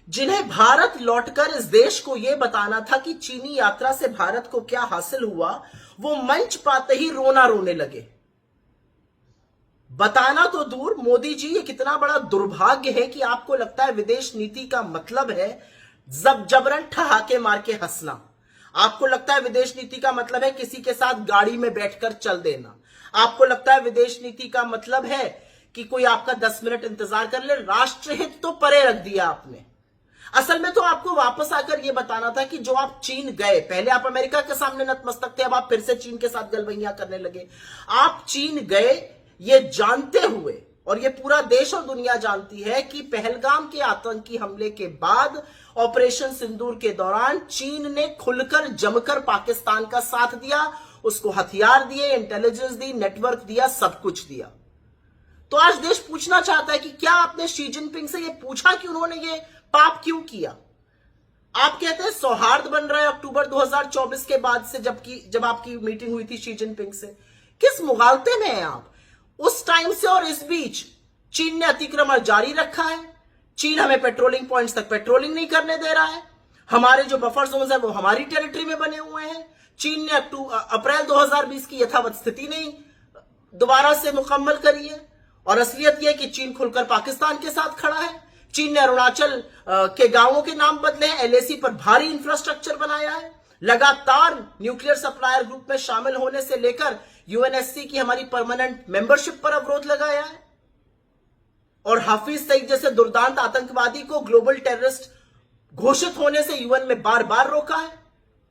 जिन्हें भारत लौटकर इस देश को यह बताना था कि चीनी यात्रा से भारत को क्या हासिल हुआ, वो मंच पाते ही रोना रोने लगे। बताना तो दूर, मोदी जी ये कितना बड़ा दुर्भाग्य है कि आपको लगता है विदेश नीति का मतलब है जबरन ठहाके मार के हंसना। आपको लगता है विदेश नीति का मतलब है किसी के साथ गाड़ी में बैठकर चल देना। आपको लगता है विदेश नीति का मतलब है कि कोई आपका 10 मिनट इंतजार कर ले। राष्ट्रहित तो परे रख दिया आपने। असल में तो आपको वापस आकर यह बताना था कि जो आप चीन गए, पहले आप अमेरिका के सामने नतमस्तक थे, अब आप फिर से चीन के साथ गलबैया करने लगे। आप चीन गए ये जानते हुए, और ये पूरा देश और दुनिया जानती है कि पहलगाम के आतंकी हमले के बाद ऑपरेशन सिंदूर के दौरान चीन ने खुलकर जमकर पाकिस्तान का साथ दिया, उसको हथियार दिए, इंटेलिजेंस दी, नेटवर्क दिया, सब कुछ दिया। तो आज देश पूछना चाहता है कि क्या आपने शी जिनपिंग से यह पूछा कि उन्होंने ये पाप क्यों किया? आप कहते हैं सौहार्द बन रहा है अक्टूबर 2024 के बाद से, जब आपकी मीटिंग हुई थी शी जिनपिंग से। किस मुगालते में हैं आप? उस टाइम से और इस बीच चीन ने अतिक्रमण जारी रखा है। चीन हमें पेट्रोलिंग पॉइंट्स तक पेट्रोलिंग नहीं करने दे रहा है। हमारे जो बफर जोन्स है वो हमारी टेरिटरी में बने हुए हैं। चीन ने अप्रैल 2020 की यथावत स्थिति नहीं दोबारा से मुकम्मल करी है, और असलियत यह कि चीन खुलकर पाकिस्तान के साथ खड़ा है। चीन ने अरुणाचल के गांवों के नाम बदले हैं, एलएसी पर भारी इंफ्रास्ट्रक्चर बनाया है, लगातार न्यूक्लियर सप्लायर ग्रुप में शामिल होने से लेकर यूएनएससी की हमारी परमानेंट मेंबरशिप पर अवरोध लगाया है, और हाफिज सईद जैसे दुर्दांत आतंकवादी को ग्लोबल टेररिस्ट घोषित होने से यूएन में बार बार रोका है।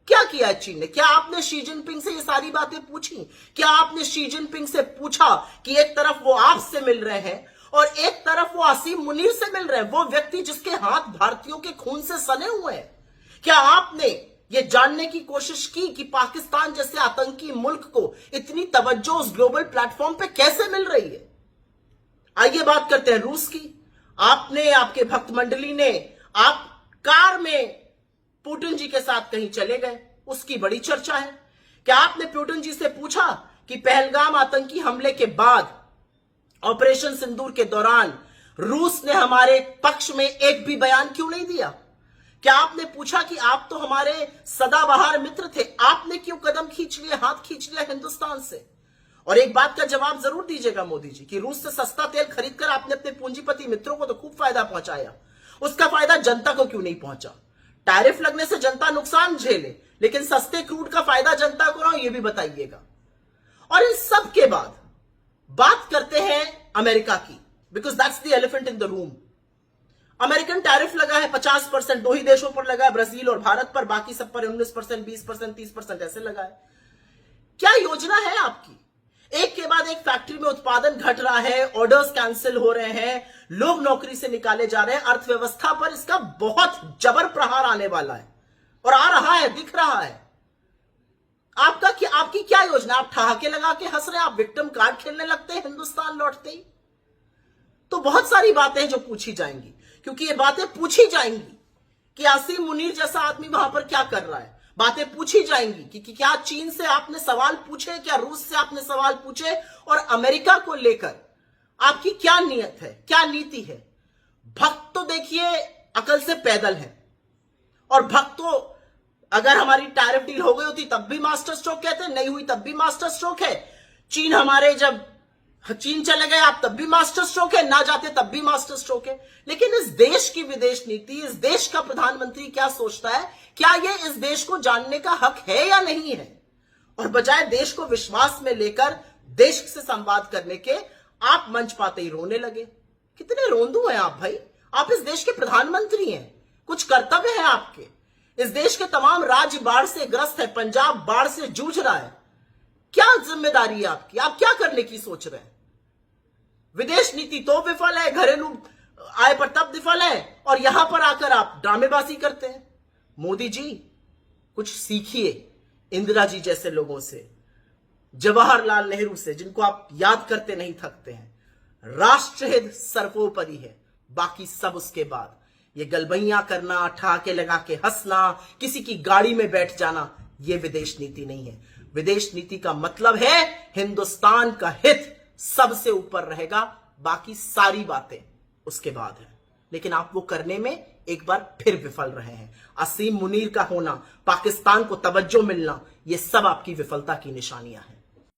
क्या किया है चीन ने? क्या आपने शी जिनपिंग से ये सारी बातें पूछी? क्या आपने शी जिनपिंग से पूछा कि एक तरफ वो आपसे मिल रहे हैं और एक तरफ वो असीम मुनीर से मिल रहे हैं, वो व्यक्ति जिसके हाथ भारतीयों के खून से सने हुए हैं? क्या आपने ये जानने की कोशिश की कि पाकिस्तान जैसे आतंकी मुल्क को इतनी तवज्जो उस ग्लोबल प्लेटफॉर्म पे कैसे मिल रही है? आइए बात करते हैं रूस की। आपने, आपके भक्त मंडली ने, आप कार में पुतिन जी के साथ कहीं चले गए, उसकी बड़ी चर्चा है। क्या आपने पुतिन जी से पूछा कि पहलगाम आतंकी हमले के बाद ऑपरेशन सिंदूर के दौरान रूस ने हमारे पक्ष में एक भी बयान क्यों नहीं दिया? क्या आपने पूछा कि आप तो हमारे सदाबहार मित्र थे, आपने क्यों कदम खींच लिया, हाथ खींच लिया हिंदुस्तान से? और एक बात का जवाब जरूर दीजिएगा मोदी जी कि रूस से सस्ता तेल खरीदकर आपने अपने पूंजीपति मित्रों को तो खूब फायदा पहुंचाया, उसका फायदा जनता को क्यों नहीं पहुंचा? टैरिफ लगने से जनता नुकसान झेले, लेकिन सस्ते क्रूड का फायदा जनता को ना हो, यह भी बताइएगा। और इन सब के बाद बात करते हैं अमेरिका की, because that's the elephant in the room. American tariff लगा है 50%, दो ही देशों पर लगा है, ब्राजील और भारत पर, बाकी सब पर 19%, 20%, 30% ऐसे लगा है। क्या योजना है आपकी? एक के बाद एक फैक्ट्री में उत्पादन घट रहा है, ऑर्डर्स कैंसिल हो रहे हैं, लोग नौकरी से निकाले जा रहे हैं, अर्थव्यवस्था पर इसका बहुत जबर प्रहार आने वाला है, और आ रहा है, दिख रहा है। आपकी क्या योजना? आप ठहाके लगा के हंस रहे हैं, आप विक्टिम कार्ड खेलने लगते हैं हिंदुस्तान लौटते ही। तो बहुत सारी बातें हैं जो पूछी जाएंगी, क्योंकि ये बातें पूछी जाएंगी कि आसिम मुनीर जैसा आदमी वहां पर क्या कर रहा है। बातें पूछी जाएंगी कि क्या चीन से आपने सवाल पूछे, क्या रूस से आपने सवाल पूछे, और अमेरिका को लेकर आपकी क्या नियत है, क्या नीति है। भक्त तो देखिए अकल से पैदल है, और भक्त तो अगर हमारी टैरिफ डील हो गई होती तब भी मास्टर स्ट्रोक कहते, नहीं हुई तब भी मास्टर स्ट्रोक है। चीन हमारे जब चीन चले गए आप तब भी मास्टर स्ट्रोक है, ना जाते तब भी मास्टर स्ट्रोक है। लेकिन इस देश की विदेश नीति, इस देश का प्रधानमंत्री क्या सोचता है? क्या ये इस देश को जानने का हक है या नहीं है? और बजाय देश को विश्वास में लेकर देश से संवाद करने के, आप मंच पाते ही रोने लगे। कितने रोंदू हैं आप भाई? आप इस देश के प्रधानमंत्री हैं, कुछ कर्तव्य है आपके। इस देश के तमाम राज्य बाढ़ से ग्रस्त है, पंजाब बाढ़ से जूझ रहा है। क्या जिम्मेदारी है आपकी? आप क्या करने की सोच रहे हैं? विदेश नीति तो विफल है, घरेलू आय पर तब विफल है, और यहां पर आकर आप ड्रामेबाजी करते हैं। मोदी जी कुछ सीखिए इंदिरा जी जैसे लोगों से, जवाहरलाल नेहरू से, जिनको आप याद करते नहीं थकते हैं। राष्ट्रहित सर्वोपरि है, बाकी सब उसके बाद। ये गलबैया करना, ठहाके लगा के हंसना, किसी की गाड़ी में बैठ जाना, ये विदेश नीति नहीं है। विदेश नीति का मतलब है हिंदुस्तान का हित सबसे ऊपर रहेगा, बाकी सारी बातें उसके बाद है। लेकिन आप वो करने में एक बार फिर विफल रहे हैं। असीम मुनीर का होना, पाकिस्तान को तवज्जो मिलना, ये सब आपकी विफलता की निशानियां हैं।